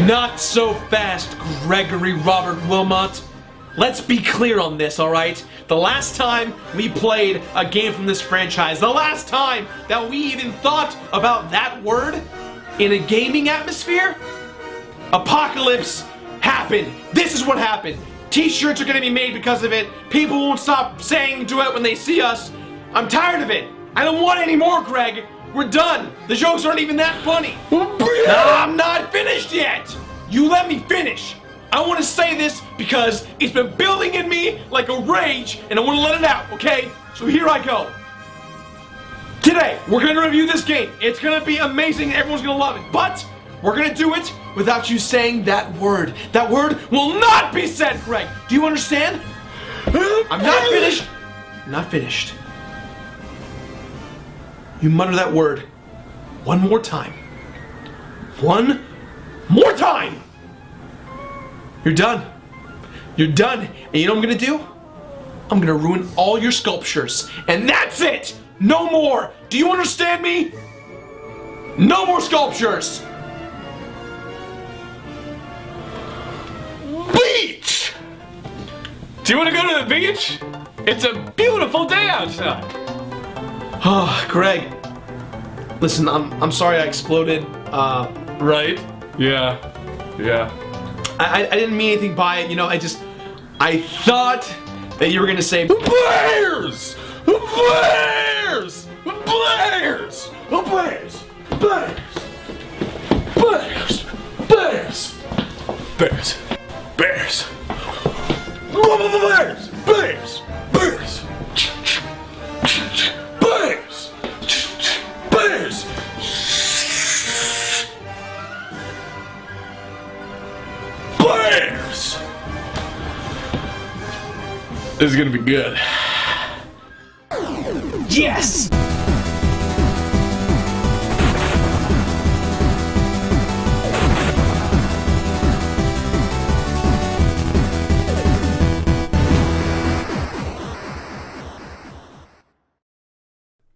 Not so fast, Gregory Robert Wilmot. Let's be clear on this, alright? The last time we played a game from this franchise, the last time that we even thought about that word in a gaming atmosphere, apocalypse happened. This is what happened. T-shirts are gonna be made because of it. People won't stop saying do it when they see us. I'm tired of it. I don't want any more, Greg. We're done. The jokes aren't even that funny. I'm not finished yet. You let me finish. I want to say this because it's been building in me like a rage, and I want to let it out, okay? So here I go. Today, we're going to review this game. It's going to be amazing. Everyone's going to love it. But we're going to do it without you saying that word. That word will not be said, Greg. Do you understand? I'm not finished. I'm not finished. You mutter that word one more time. One more time! You're done. You're done. And you know what I'm gonna do? I'm gonna ruin all your sculptures. And that's it! No more! Do you understand me? No more sculptures! Beach! Do you want to go to the beach? It's a beautiful day outside. Oh, Greg. Listen, I'm sorry I exploded. Right? Yeah. I didn't mean anything by it, you know, I thought that you were gonna say Bears! Bears! Bears! Bears! Bears! Bears! Bears! Bears! Bears! Bears! Bears! Bears! Bears! Bears! Bears! This is gonna be good. yes!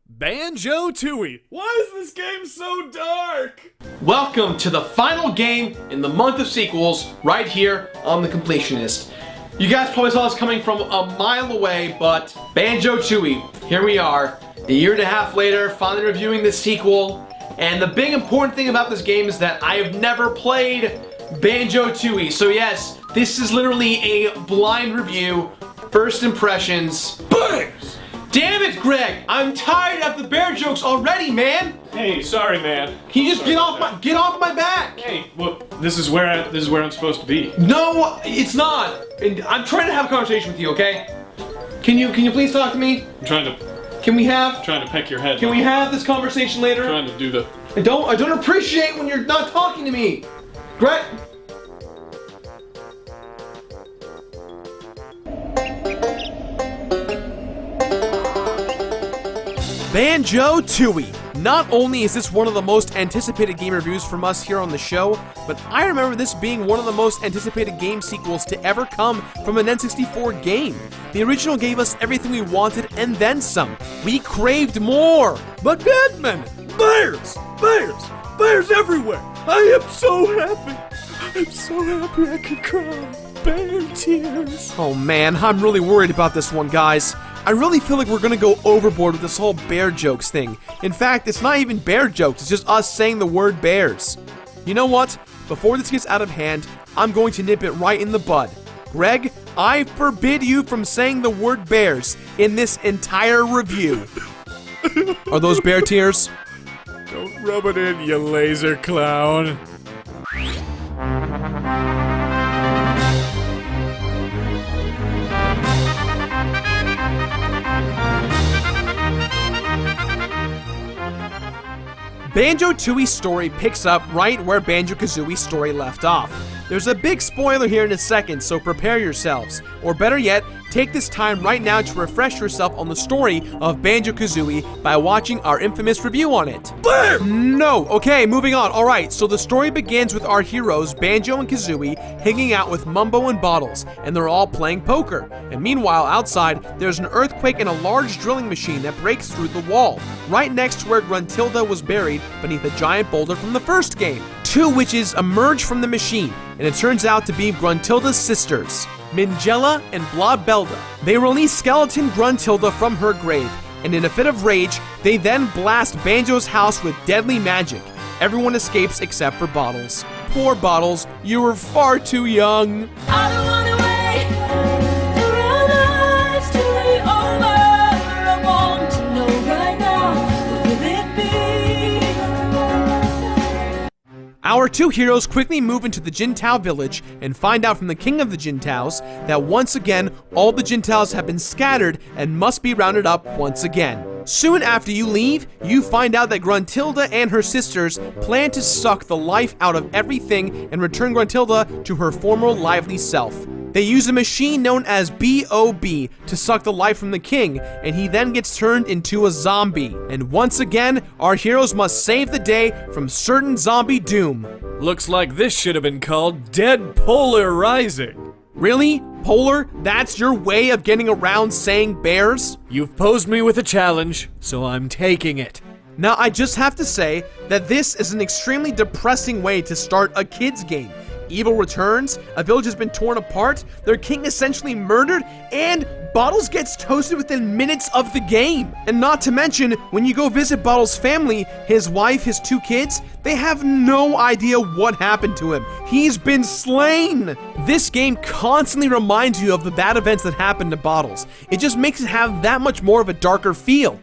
Banjo-Tooie! Why is this game so dark? Welcome to the final game in the month of sequels right here on the Completionist. You guys probably saw this coming from a mile away, but Banjo-Tooie, here we are, a year and a half later, finally reviewing this sequel. And the big important thing about this game is that I have never played Banjo-Tooie. So yes, this is literally a blind review, first impressions. Bears! Damn it, Greg! I'm tired of the bear jokes already, man! Hey, sorry, man. Can you just get off my back? Hey, well, this is where I'm supposed to be. No, it's not. And I'm trying to have a conversation with you, okay? Can you please talk to me? I'm trying to peck your head. Can we have this conversation later? I'm trying to do the. I don't appreciate when you're not talking to me. Greg. Banjo-Tooie. Not only is this one of the most anticipated game reviews from us here on the show, but I remember this being one of the most anticipated game sequels to ever come from an N64 game. The original gave us everything we wanted and then some. We craved more. But Batman! Bears! Bears! Bears everywhere! I am so happy! I'm so happy I can cry. Bear tears. Oh man, I'm really worried about this one, guys. I really feel like we're gonna go overboard with this whole bear jokes thing. In fact, it's not even bear jokes, it's just us saying the word bears. You know what? Before this gets out of hand, I'm going to nip it right in the bud. Greg, I forbid you from saying the word bears in this entire review. Are those bear tears? Don't rub it in, you laser clown. Banjo-Tooie's story picks up right where Banjo-Kazooie's story left off. There's a big spoiler here in a second, so prepare yourselves. Or better yet, take this time right now to refresh yourself on the story of Banjo-Kazooie by watching our infamous review on it. No! Okay, moving on. Alright, so the story begins with our heroes, Banjo and Kazooie, hanging out with Mumbo and Bottles, and they're all playing poker. And meanwhile, outside, there's an earthquake and a large drilling machine that breaks through the wall, right next to where Gruntilda was buried beneath a giant boulder from the first game. two witches emerge from the machine, and it turns out to be Gruntilda's sisters, Mingella and Blobelda. They release skeleton Gruntilda from her grave, and in a fit of rage, they then blast Banjo's house with deadly magic. Everyone escapes except for Bottles. Poor Bottles, you were far too young. I don't wanna wait around us till it's over. I want to know right now, what will it be? Our two heroes quickly move into the Jintao village and find out from the king of the Jintaos that once again, all the Jintaos have been scattered and must be rounded up once again. Soon after you leave, you find out that Gruntilda and her sisters plan to suck the life out of everything and return Gruntilda to her former lively self. They use a machine known as B.O.B. to suck the life from the king, and he then gets turned into a zombie. And once again, our heroes must save the day from certain zombie doom. Looks like this should have been called Dead Polar Rising. Really? Polar? That's your way of getting around saying bears? You've posed me with a challenge, so I'm taking it. Now, I just have to say that this is an extremely depressing way to start a kid's game. Evil returns, a village has been torn apart, their king essentially murdered, and Bottles gets toasted within minutes of the game. And not to mention, when you go visit Bottles' family, his wife, his two kids, they have no idea what happened to him. He's been slain! This game constantly reminds you of the bad events that happened to Bottles. It just makes it have that much more of a darker feel.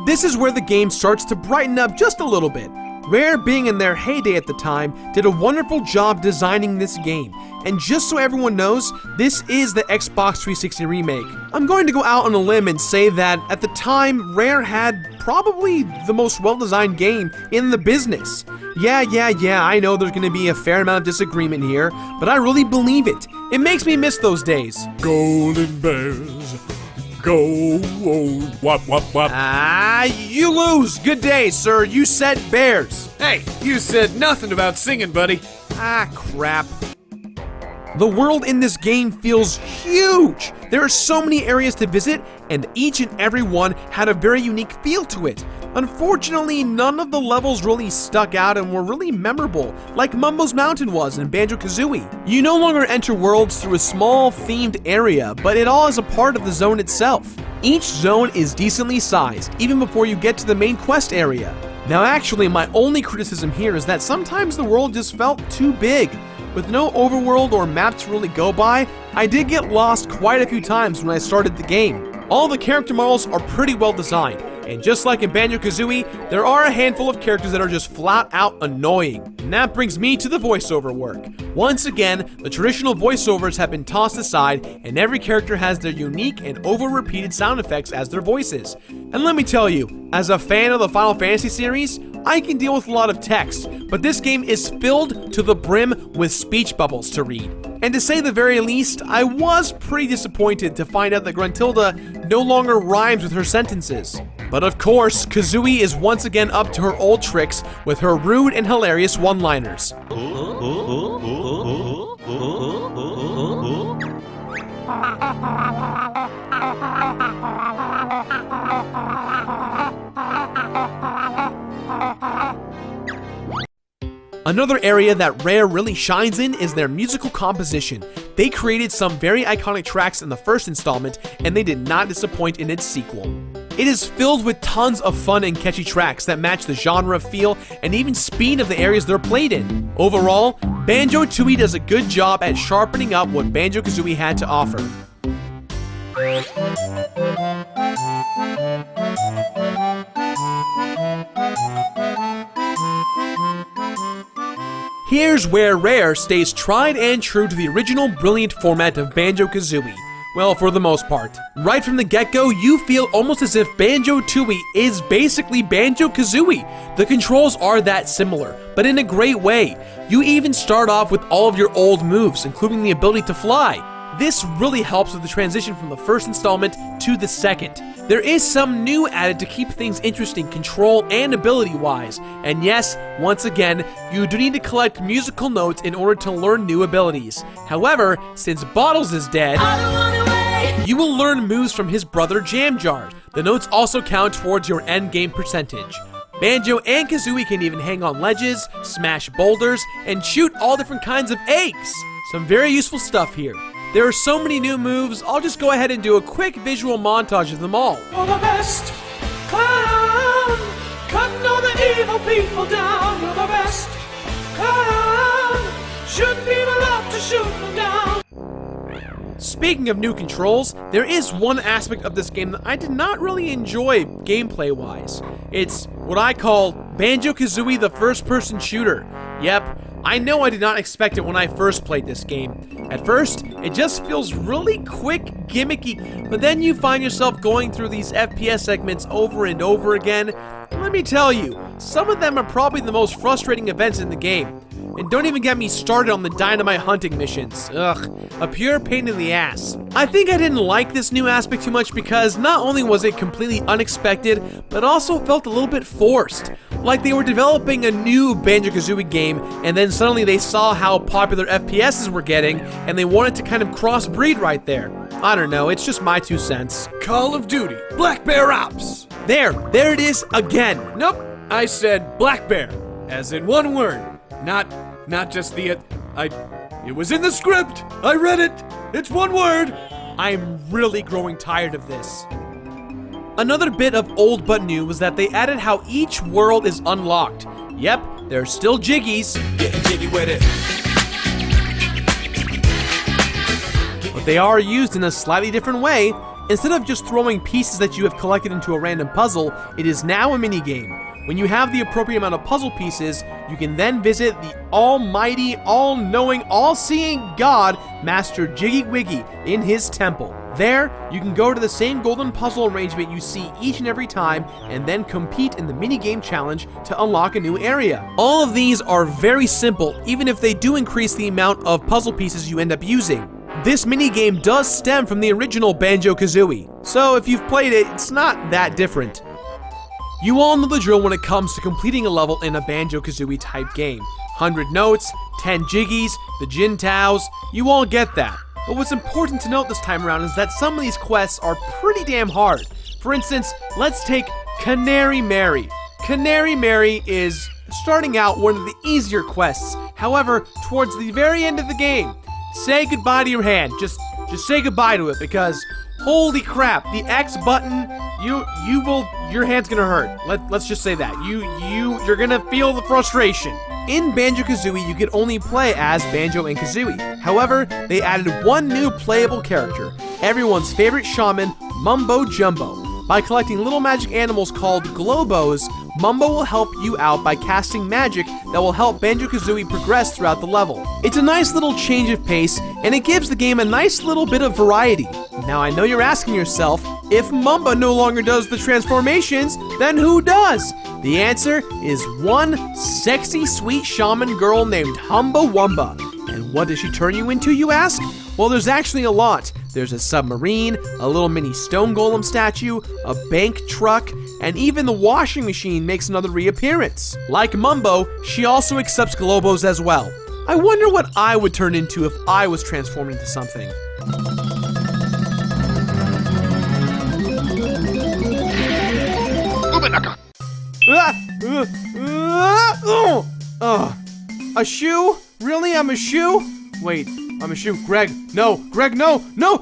This is where the game starts to brighten up just a little bit. Rare, being in their heyday at the time, did a wonderful job designing this game. And just so everyone knows, this is the Xbox 360 remake. I'm going to go out on a limb and say that at the time, Rare had probably the most well-designed game in the business. Yeah, I know there's gonna be a fair amount of disagreement here, but I really believe it. It makes me miss those days. Golden bears, go, wop wop wop. You lose. Good day, sir. You said bears. Hey, you said nothing about singing, buddy. Crap. The world in this game feels huge. There are so many areas to visit, and each and every one had a very unique feel to it. Unfortunately, none of the levels really stuck out and were really memorable, like Mumbo's Mountain was in Banjo-Kazooie. You no longer enter worlds through a small, themed area, but it all is a part of the zone itself. Each zone is decently sized, even before you get to the main quest area. Now actually, my only criticism here is that sometimes the world just felt too big. With no overworld or maps to really go by, I did get lost quite a few times when I started the game. All the character models are pretty well designed, and just like in Banjo-Kazooie, there are a handful of characters that are just flat out annoying. And that brings me to the voiceover work. Once again, the traditional voiceovers have been tossed aside, and every character has their unique and over-repeated sound effects as their voices. And let me tell you, as a fan of the Final Fantasy series, I can deal with a lot of text, but this game is filled to the brim with speech bubbles to read. And to say the very least, I was pretty disappointed to find out that Gruntilda no longer rhymes with her sentences. But of course, Kazooie is once again up to her old tricks with her rude and hilarious one-liners. Another area that Rare really shines in is their musical composition. They created some very iconic tracks in the first installment, and they did not disappoint in its sequel. It is filled with tons of fun and catchy tracks that match the genre, feel, and even speed of the areas they're played in. Overall, Banjo-Tooie does a good job at sharpening up what Banjo-Kazooie had to offer. Here's where Rare stays tried and true to the original brilliant format of Banjo-Kazooie. Well, for the most part. Right from the get-go, you feel almost as if Banjo-Tooie is basically Banjo-Kazooie. The controls are that similar, but in a great way. You even start off with all of your old moves, including the ability to fly. This really helps with the transition from the first installment to the second. There is some new added to keep things interesting control and ability-wise, and yes, once again, you do need to collect musical notes in order to learn new abilities. However, since Bottles is dead, I don't wanna wait You will learn moves from his brother Jam Jar. The notes also count towards your endgame percentage. Banjo and Kazooie can even hang on ledges, smash boulders, and shoot all different kinds of eggs. Some very useful stuff here. There are so many new moves, I'll just go ahead and do a quick visual montage of them all. You're the best clown, cutting all the evil people down. You're the best clown, shooting people up to shoot them down. Speaking of new controls, there is one aspect of this game that I did not really enjoy gameplay-wise. It's what I call Banjo-Kazooie the first-person shooter. Yep, I know I did not expect it when I first played this game. At first, it just feels really quick, gimmicky, but then you find yourself going through these FPS segments over and over again. Let me tell you, some of them are probably the most frustrating events in the game. And don't even get me started on the dynamite hunting missions. Ugh, a pure pain in the ass. I think I didn't like this new aspect too much because not only was it completely unexpected, but also felt a little bit forced. Like they were developing a new Banjo-Kazooie game, and then suddenly they saw how popular FPSs were getting, and they wanted to kind of crossbreed right there. I don't know, it's just my 2 cents. Call of Duty, Black Bear Ops. There it is again. Nope, I said Black Bear, as in one word. Not just the, it was in the script, I read it, it's one word. I'm really growing tired of this. Another bit of old but new was that they added how each world is unlocked. Yep, there's still Jiggies. Getting jiggy with it. But they are used in a slightly different way. Instead of just throwing pieces that you have collected into a random puzzle, it is now a minigame. When you have the appropriate amount of puzzle pieces, you can then visit the almighty, all-knowing, all-seeing God, Master Jiggy Wiggy, in his temple. There, you can go to the same golden puzzle arrangement you see each and every time, and then compete in the minigame challenge to unlock a new area. All of these are very simple, even if they do increase the amount of puzzle pieces you end up using. This minigame does stem from the original Banjo-Kazooie, so if you've played it, it's not that different. You all know the drill when it comes to completing a level in a Banjo-Kazooie type game. 100 notes, 10 Jiggies, the Jin Taos, you all get that. But what's important to note this time around is that some of these quests are pretty damn hard. For instance, let's take Canary Mary. Canary Mary is, starting out, one of the easier quests. However, towards the very end of the game, say goodbye to your hand. Just say goodbye to it, because holy crap, the X button, your hand's gonna hurt. Let's just say that. You're gonna feel the frustration. In Banjo-Kazooie, you could only play as Banjo and Kazooie. However, they added one new playable character, everyone's favorite shaman, Mumbo Jumbo. By collecting little magic animals called Globos, Mumbo will help you out by casting magic that will help Banjo-Kazooie progress throughout the level. It's a nice little change of pace, and it gives the game a nice little bit of variety. Now I know you're asking yourself, if Mumbo no longer does the transformations, then who does? The answer is one sexy sweet shaman girl named Humba Wumba. And what does she turn you into, you ask? Well, there's actually a lot. There's a submarine, a little mini stone golem statue, a bank truck, and even the washing machine makes another reappearance. Like Mumbo, she also accepts Globos as well. I wonder what I would turn into if I was transformed into something. A shoe? Really? I'm a shoe? Wait, I'm a shoe. Greg, no. Greg, no. No!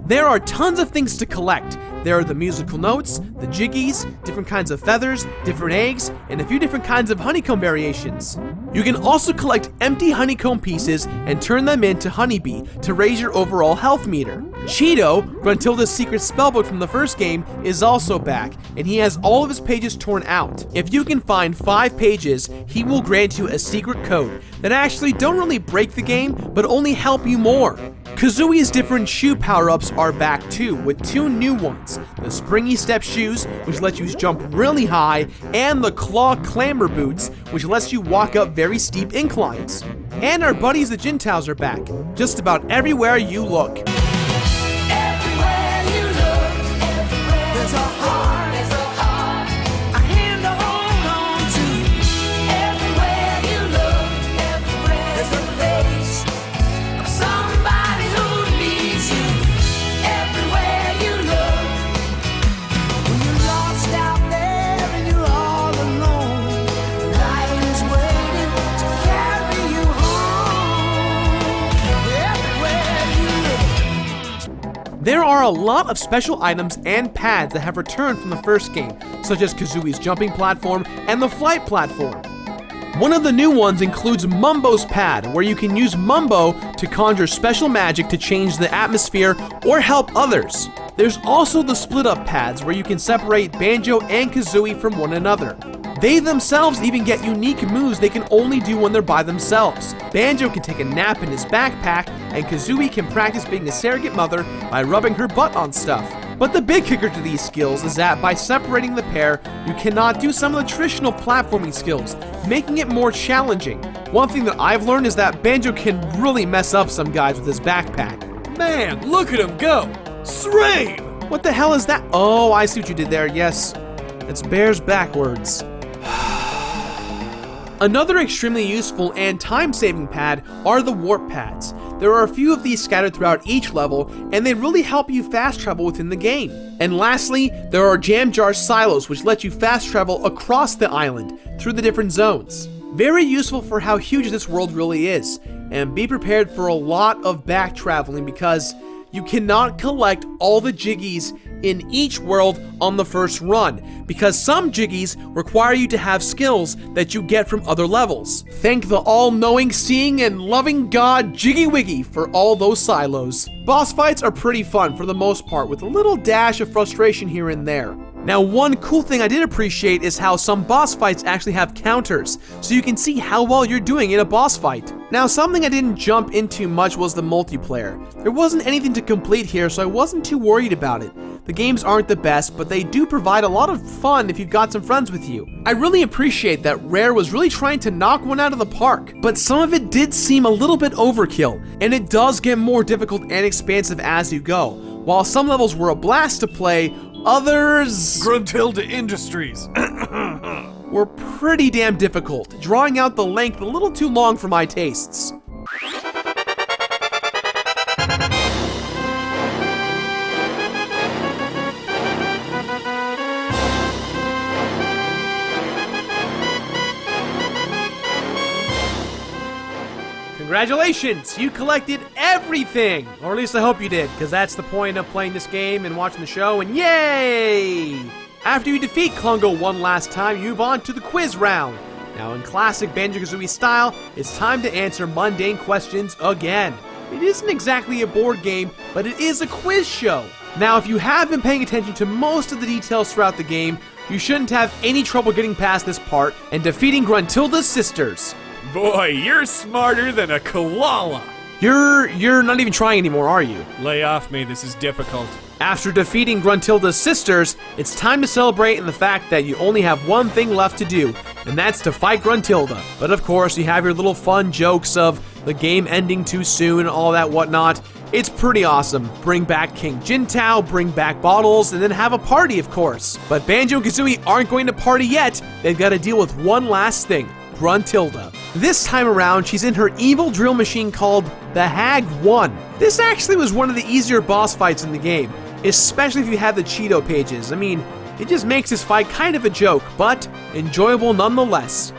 There are tons of things to collect. There are the musical notes, the jiggies, different kinds of feathers, different eggs, and a few different kinds of honeycomb variations. You can also collect empty honeycomb pieces and turn them into honeybee to raise your overall health meter. Cheeto, Gruntilda's secret spellbook from the first game, is also back, and he has all of his pages torn out. If you can find 5 pages, he will grant you a secret code that actually don't really break the game, but only help you more. Kazooie's different shoe power-ups are back too, with 2 new ones. The Springy Step shoes, which lets you jump really high, and the Claw Clamber boots, which lets you walk up very steep inclines. And our buddies the Jintaos are back, just about everywhere you look. Everywhere you look, there's a heart, a hand to hold on to. Everywhere you look, there's a face of somebody who needs you. Everywhere you look, when you're lost out there and you're all alone, life is waiting to carry you home. Everywhere you look. There are a lot of special items and pads that have returned from the first game, such as Kazooie's jumping platform and the flight platform. One of the new ones includes Mumbo's pad, where you can use Mumbo to conjure special magic to change the atmosphere or help others. There's also the split-up pads, where you can separate Banjo and Kazooie from one another. They themselves even get unique moves they can only do when they're by themselves. Banjo can take a nap in his backpack, and Kazooie can practice being a surrogate mother by rubbing her butt on stuff. But the big kicker to these skills is that by separating the pair, you cannot do some of the traditional platforming skills, making it more challenging. One thing that I've learned is that Banjo can really mess up some guys with his backpack. Man, look at him go! Srain! What the hell is that? Oh, I see what you did there, yes. It's bears backwards. Another extremely useful and time-saving pad are the warp pads. There are a few of these scattered throughout each level, and they really help you fast travel within the game. And lastly, there are jam jar silos, which let you fast travel across the island through the different zones. Very useful for how huge this world really is, and be prepared for a lot of back traveling because you cannot collect all the Jiggies in each world on the first run, because some Jiggies require you to have skills that you get from other levels. Thank the all-knowing, seeing, and loving God Jiggy Wiggy for all those silos. Boss fights are pretty fun for the most part, with a little dash of frustration here and there. Now, one cool thing I did appreciate is how some boss fights actually have counters, so you can see how well you're doing in a boss fight. Now, something I didn't jump into much was the multiplayer. There wasn't anything to complete here, so I wasn't too worried about it. The games aren't the best, but they do provide a lot of fun if you've got some friends with you. I really appreciate that Rare was really trying to knock one out of the park, but some of it did seem a little bit overkill, and it does get more difficult and expansive as you go. While some levels were a blast to play, others Gruntilda Industries. were pretty damn difficult, drawing out the length a little too long for my tastes. Congratulations! You collected everything! Or at least I hope you did, because that's the point of playing this game and watching the show, and yay! After you defeat Klungo one last time, you move on to the quiz round. Now in classic Banjo-Kazooie style, it's time to answer mundane questions again. It isn't exactly a board game, but it is a quiz show. Now if you have been paying attention to most of the details throughout the game, you shouldn't have any trouble getting past this part and defeating Gruntilda's sisters. Boy, you're smarter than a koala. You're not even trying anymore, are you? Lay off me, this is difficult. After defeating Gruntilda's sisters, it's time to celebrate in the fact that you only have one thing left to do, and that's to fight Gruntilda. But of course, you have your little fun jokes of the game ending too soon and all that whatnot. It's pretty awesome. Bring back King Jintao, bring back bottles, and then have a party, of course. But Banjo-Kazooie aren't going to party yet. They've got to deal with one last thing. Gruntilda. This time around, she's in her evil drill machine called the Hag 1. This actually was one of the easier boss fights in the game, especially if you have the Cheeto pages. I mean, it just makes this fight kind of a joke, but enjoyable nonetheless.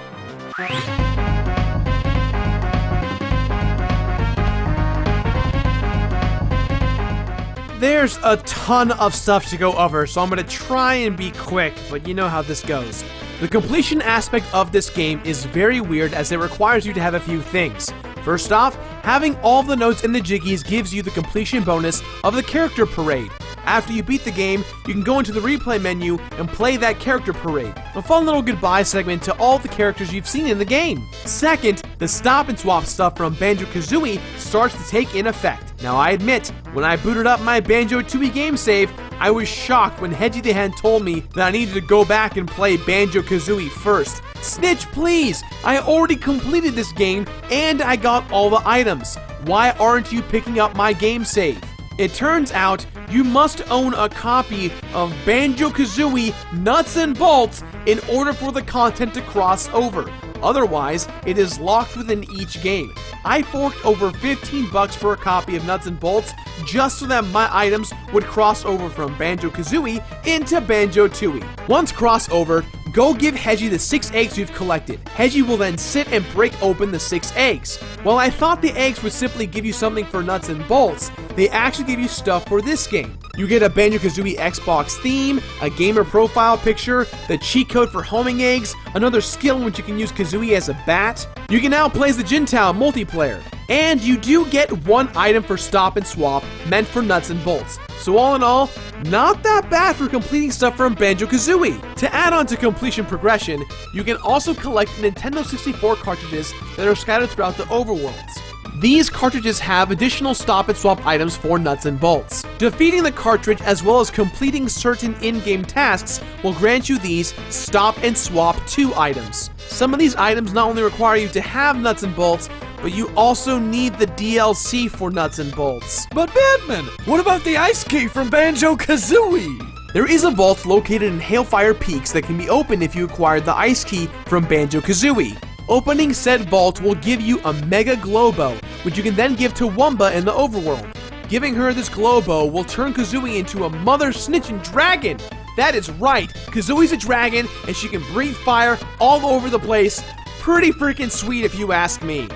There's a ton of stuff to go over, so I'm going to try and be quick, but you know how this goes. The completion aspect of this game is very weird as it requires you to have a few things. First off, having all the notes in the Jiggies gives you the completion bonus of the character parade. After you beat the game, you can go into the replay menu and play that character parade. A fun little goodbye segment to all the characters you've seen in the game. Second, the stop and swap stuff from Banjo-Kazooie starts to take in effect. Now I admit, when I booted up my Banjo-Tooie game save, I was shocked when Hedgie the Hen told me that I needed to go back and play Banjo-Kazooie first. Snitch, please! I already completed this game and I got all the items. Why aren't you picking up my game save? It turns out you must own a copy of Banjo-Kazooie Nuts and Bolts in order for the content to cross over. Otherwise, it is locked within each game. I forked over $15 for a copy of Nuts and Bolts just so that my items would cross over from Banjo-Kazooie into Banjo-Tooie. Once crossover, go give Hedgie the 6 eggs you've collected. Hedgie will then sit and break open the 6 eggs. While I thought the eggs would simply give you something for Nuts and Bolts, they actually give you stuff for this game. You get a Banjo-Kazooie Xbox theme, a gamer profile picture, the cheat code for homing eggs, another skill in which you can use Kazooie as a bat. You can now play as the Jintown multiplayer. And you do get one item for Stop and Swap meant for Nuts and Bolts. So all in all, not that bad for completing stuff from Banjo-Kazooie. To add on to completion progression, you can also collect Nintendo 64 cartridges that are scattered throughout the overworlds. These cartridges have additional Stop and Swap items for Nuts and Bolts. Defeating the cartridge as well as completing certain in-game tasks will grant you these Stop and Swap 2 items. Some of these items not only require you to have Nuts and Bolts, but you also need the DLC for Nuts and Bolts. But Batman, what about the ice key from Banjo-Kazooie? There is a vault located in Hailfire Peaks that can be opened if you acquire the ice key from Banjo-Kazooie. Opening said vault will give you a Mega Globo, which you can then give to Wumba in the overworld. Giving her this Globo will turn Kazooie into a mother snitching dragon. That is right, Kazooie's a dragon and she can breathe fire all over the place. Pretty freaking sweet if you ask me.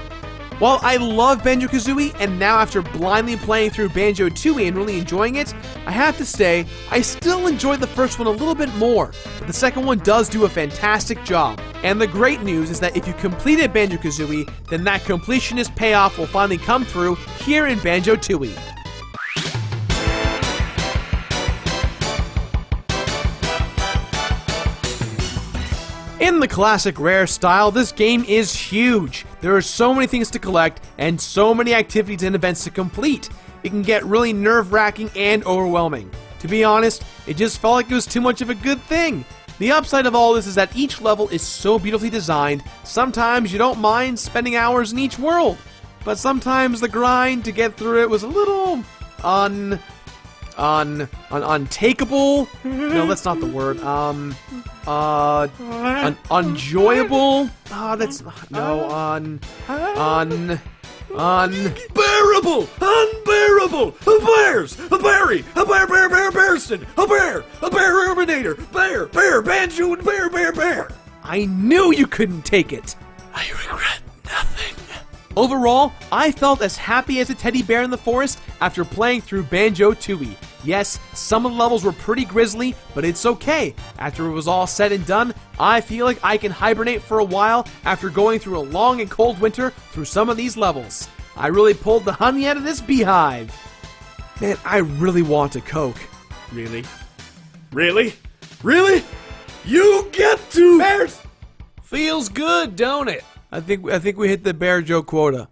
While I love Banjo-Kazooie, and now after blindly playing through Banjo-Tooie and really enjoying it, I have to say, I still enjoyed the first one a little bit more, but the second one does do a fantastic job. And the great news is that if you completed Banjo-Kazooie, then that completionist payoff will finally come through here in Banjo-Tooie. In the classic Rare style, this game is huge. There are so many things to collect and so many activities and events to complete. It can get really nerve-wracking and overwhelming. To be honest, it just felt like it was too much of a good thing. The upside of all this is that each level is so beautifully designed, sometimes you don't mind spending hours in each world. But sometimes the grind to get through it was a little untakeable. No, that's not the word. Unenjoyable. That's Unbearable! Unbearable! A bears! A berry! A bearston! A bear-erminator! Bear! Banjo and bear! I knew you couldn't take it. I regret nothing. Overall, I felt as happy as a teddy bear in the forest after playing through Banjo-Tooie. Yes, some of the levels were pretty grisly, but it's okay. After it was all said and done, I feel like I can hibernate for a while after going through a long and cold winter through some of these levels. I really pulled the honey out of this beehive. Man, I really want a Coke. Really? Really? Really? You get to bears! Feels good, don't it? I think we hit the bear joke quota.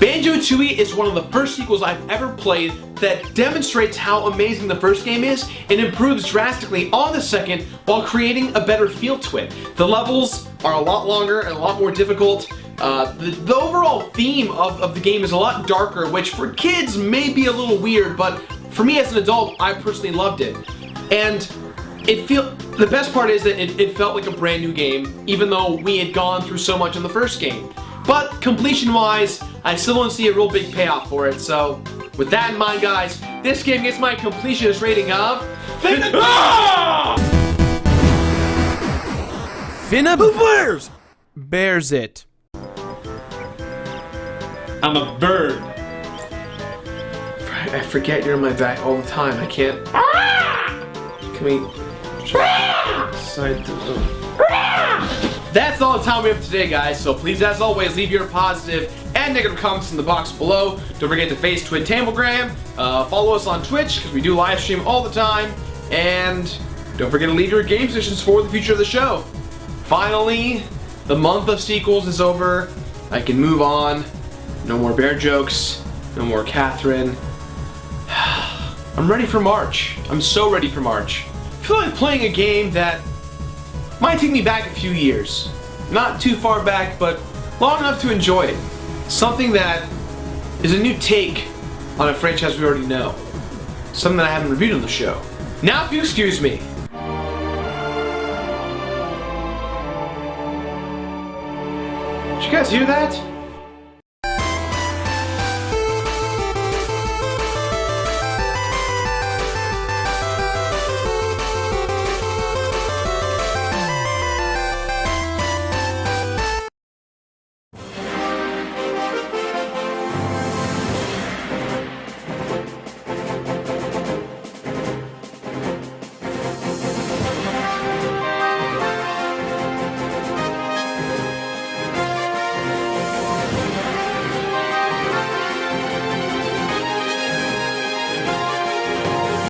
Banjo-Tooie is one of the first sequels I've ever played that demonstrates how amazing the first game is and improves drastically on the second while creating a better feel to it. The levels are a lot longer and a lot more difficult. The overall theme of the game is a lot darker, which for kids may be a little weird, but for me as an adult, I personally loved it. And the best part is that it felt like a brand new game, even though we had gone through so much in the first game. But completion-wise, I still don't see a real big payoff for it, so with that in mind, guys, this game gets my completionist rating of... Finna bears! Bears it. I'm a bird. I forget you're in my back all the time. I can't... Can we... That's all the time we have today, guys, so please, as always, leave your positive and negative comments in the box below. Don't forget to face Twit Tamblegram, follow us on Twitch, because we do live stream all the time, and don't forget to leave your game suggestions for the future of the show. Finally, the month of sequels is over. I can move on. No more bear jokes, no more Catherine. I'm ready for March. I'm so ready for March. I feel like playing a game that might take me back a few years. Not too far back, but long enough to enjoy it. Something that is a new take on a franchise we already know. Something that I haven't reviewed on the show. Now if you excuse me. Did you guys hear that?